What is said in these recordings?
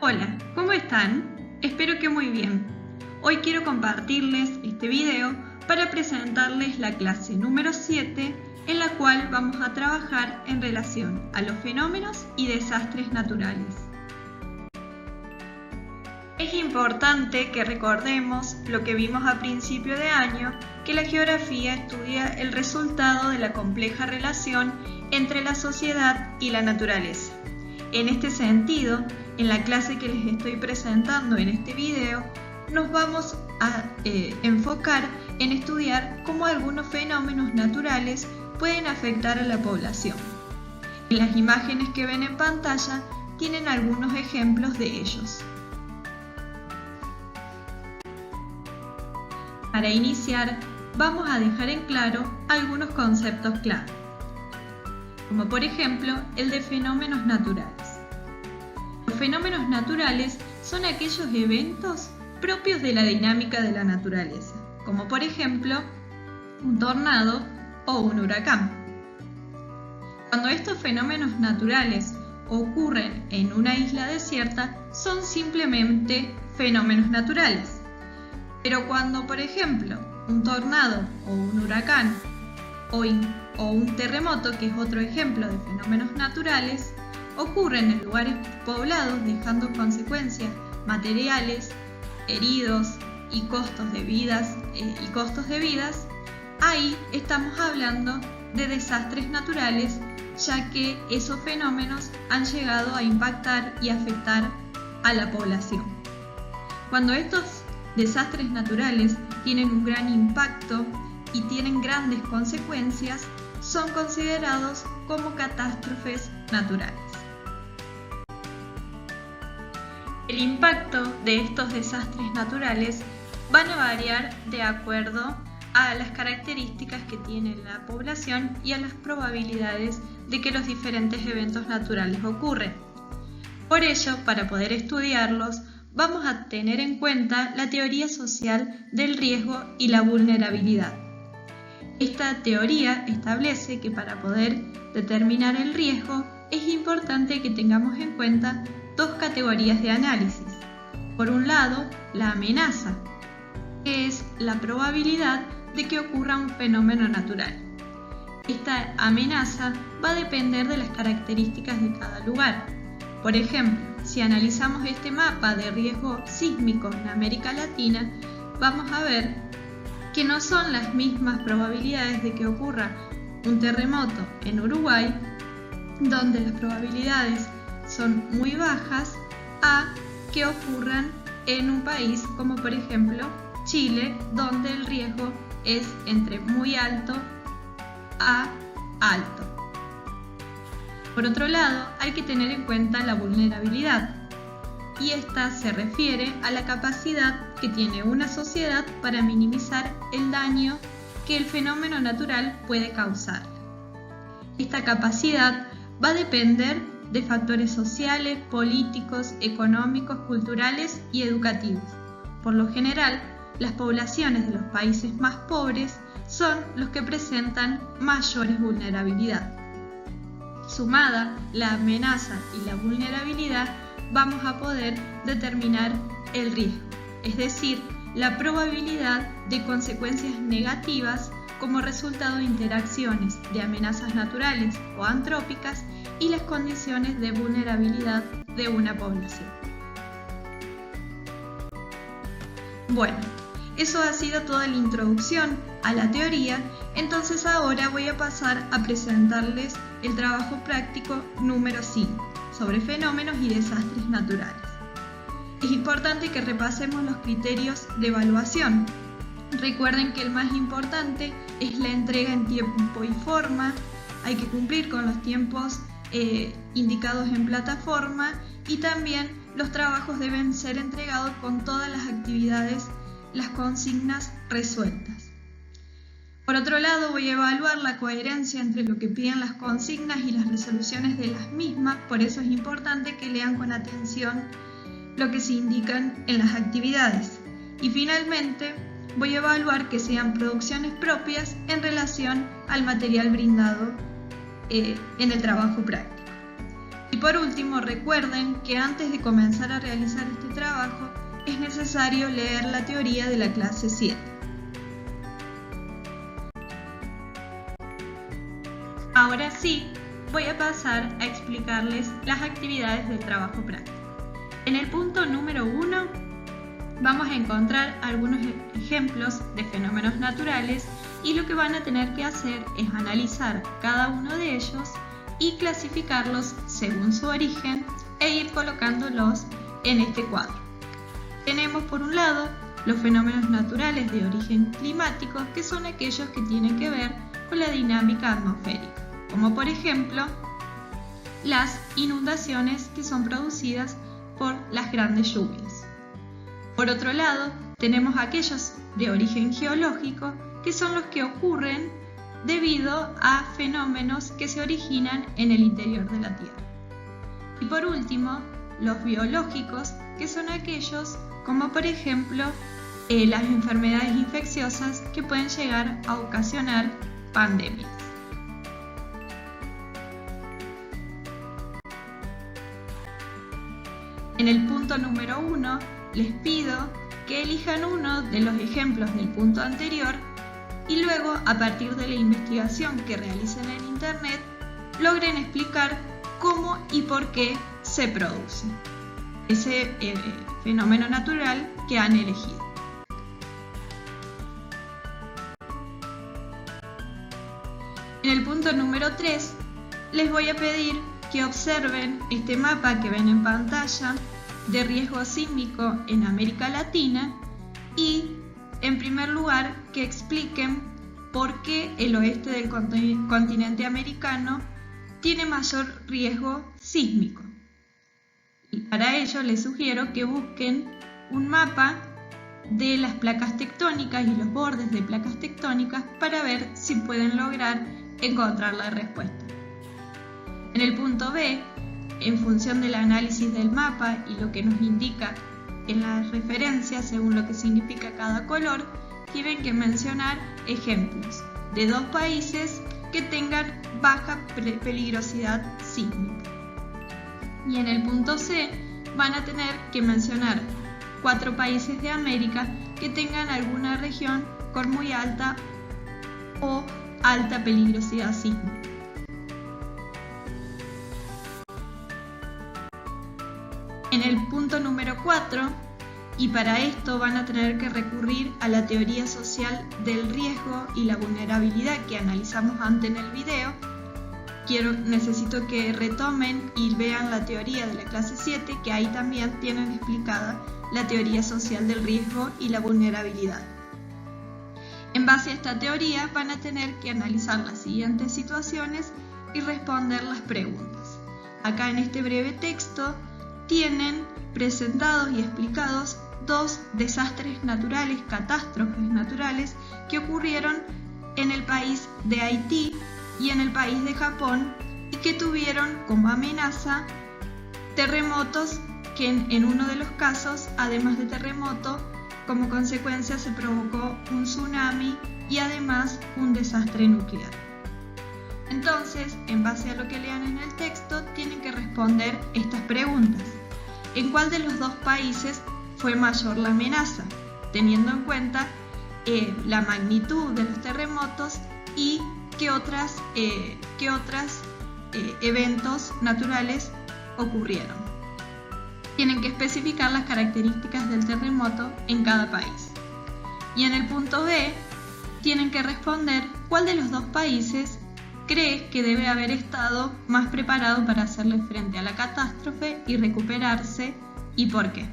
Hola, ¿cómo están? Espero que muy bien. Hoy quiero compartirles este video para presentarles la clase número 7 en la cual vamos a trabajar en relación a los fenómenos y desastres naturales. Es importante que recordemos lo que vimos a principio de año, que la geografía estudia el resultado de la compleja relación entre la sociedad y la naturaleza. En este sentido, en la clase que les estoy presentando en este video, nos vamos a enfocar en estudiar cómo algunos fenómenos naturales pueden afectar a la población. En las imágenes que ven en pantalla tienen algunos ejemplos de ellos. Para iniciar, vamos a dejar en claro algunos conceptos clave, como por ejemplo el de fenómenos naturales. Los fenómenos naturales son aquellos eventos propios de la dinámica de la naturaleza, como por ejemplo un tornado o un huracán. Cuando estos fenómenos naturales ocurren en una isla desierta, son simplemente fenómenos naturales. Pero cuando, por ejemplo, un tornado o un huracán o un terremoto, que es otro ejemplo de fenómenos naturales, ocurren en lugares poblados dejando consecuencias materiales, heridos y costos de vidas, ahí estamos hablando de desastres naturales, ya que esos fenómenos han llegado a impactar y afectar a la población. Cuando estos desastres naturales tienen un gran impacto y tienen grandes consecuencias, son considerados como catástrofes naturales. El impacto de estos desastres naturales van a variar de acuerdo a las características que tiene la población y a las probabilidades de que los diferentes eventos naturales ocurren. Por ello, para poder estudiarlos, vamos a tener en cuenta la teoría social del riesgo y la vulnerabilidad. Esta teoría establece que para poder determinar el riesgo es importante que tengamos en cuenta dos categorías de análisis. Por un lado, la amenaza, que es la probabilidad de que ocurra un fenómeno natural. Esta amenaza va a depender de las características de cada lugar. Por ejemplo, si analizamos este mapa de riesgo sísmico en América Latina, vamos a ver que no son las mismas probabilidades de que ocurra un terremoto en Uruguay, donde las probabilidades son muy bajas, a que ocurran en un país como por ejemplo Chile, donde el riesgo es entre muy alto a alto. Por otro lado, hay que tener en cuenta la vulnerabilidad, y esta se refiere a la capacidad que tiene una sociedad para minimizar el daño que el fenómeno natural puede causar. Esta capacidad va a depender de factores sociales, políticos, económicos, culturales y educativos. Por lo general, las poblaciones de los países más pobres son los que presentan mayores vulnerabilidad. Sumada la amenaza y la vulnerabilidad, vamos a poder determinar el riesgo, es decir, la probabilidad de consecuencias negativas como resultado de interacciones de amenazas naturales o antrópicas y las condiciones de vulnerabilidad de una población. Bueno, eso ha sido toda la introducción a la teoría, entonces ahora voy a pasar a presentarles el trabajo práctico número 5 sobre fenómenos y desastres naturales. Es importante que repasemos los criterios de evaluación. Recuerden que el más importante es la entrega en tiempo y forma, hay que cumplir con los tiempos indicados en plataforma y también los trabajos deben ser entregados con todas las actividades, las consignas resueltas. Por otro lado, voy a evaluar la coherencia entre lo que piden las consignas y las resoluciones de las mismas, por eso es importante que lean con atención lo que se indican en las actividades. Y finalmente, voy a evaluar que sean producciones propias en relación al material brindado en el trabajo práctico. Y por último, recuerden que antes de comenzar a realizar este trabajo es necesario leer la teoría de la clase 7. Ahora sí, voy a pasar a explicarles las actividades del trabajo práctico. En el punto número 1 vamos a encontrar algunos ejemplos de fenómenos naturales y lo que van a tener que hacer es analizar cada uno de ellos y clasificarlos según su origen e ir colocándolos en este cuadro. Tenemos por un lado los fenómenos naturales de origen climático, que son aquellos que tienen que ver con la dinámica atmosférica, como por ejemplo las inundaciones que son producidas por las grandes lluvias. Por otro lado, tenemos aquellos de origen geológico, que son los que ocurren debido a fenómenos que se originan en el interior de la Tierra. Y por último, los biológicos, que son aquellos como por ejemplo las enfermedades infecciosas que pueden llegar a ocasionar pandemias. En el punto número 1 les pido que elijan uno de los ejemplos del punto anterior y luego, a partir de la investigación que realicen en Internet, logren explicar cómo y por qué se produce ese fenómeno natural que han elegido. En el punto número 3 les voy a pedir que observen este mapa que ven en pantalla de riesgo sísmico en América Latina y, en primer lugar, que expliquen por qué el oeste del continente americano tiene mayor riesgo sísmico. Y para ello les sugiero que busquen un mapa de las placas tectónicas y los bordes de placas tectónicas para ver si pueden lograr encontrar la respuesta. En el punto B, en función del análisis del mapa y lo que nos indica en las referencias según lo que significa cada color, tienen que mencionar ejemplos de 2 países que tengan baja peligrosidad sísmica. Y en el punto C van a tener que mencionar 4 países de América que tengan alguna región con muy alta o alta peligrosidad sísmica. En el punto número 4, y para esto van a tener que recurrir a la teoría social del riesgo y la vulnerabilidad que analizamos antes en el video, necesito que retomen y vean la teoría de la clase 7, que ahí también tienen explicada la teoría social del riesgo y la vulnerabilidad. En base a esta teoría van a tener que analizar las siguientes situaciones y responder las preguntas. Acá en este breve texto tienen presentados y explicados 2 desastres naturales, catástrofes naturales, que ocurrieron en el país de Haití y en el país de Japón y que tuvieron como amenaza terremotos que en uno de los casos, además de terremoto, como consecuencia se provocó un tsunami y además un desastre nuclear. Entonces, en base a lo que lean en el texto, tienen que responder estas preguntas. ¿En cuál de los 2 países fue mayor la amenaza? Teniendo en cuenta la magnitud de los terremotos y qué otros eventos naturales ocurrieron. Tienen que especificar las características del terremoto en cada país. Y en el punto B, tienen que responder cuál de los 2 países cree que debe haber estado más preparado para hacerle frente a la catástrofe y recuperarse y por qué.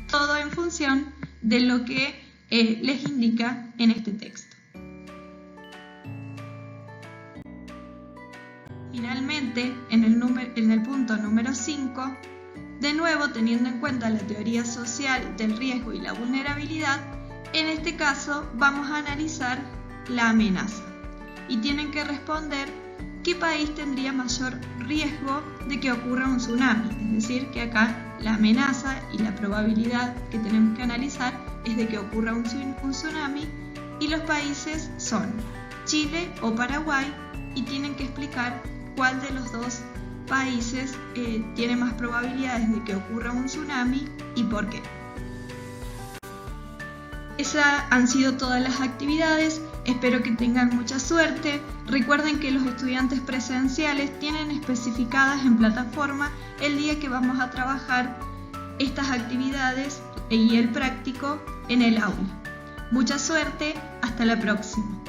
Todo en función de lo que les indica en este texto. Finalmente, en el punto número 5, de nuevo teniendo en cuenta la teoría social del riesgo y la vulnerabilidad, en este caso vamos a analizar la amenaza. Y tienen que responder qué país tendría mayor riesgo de que ocurra un tsunami. Es decir, que acá la amenaza y la probabilidad que tenemos que analizar es de que ocurra un tsunami, y los países son Chile o Paraguay, y tienen que explicar cuál de los 2 países tiene más probabilidades de que ocurra un tsunami y por qué. Esas han sido todas las actividades, espero que tengan mucha suerte. Recuerden que los estudiantes presenciales tienen especificadas en plataforma el día que vamos a trabajar estas actividades y el práctico en el aula. Mucha suerte, hasta la próxima.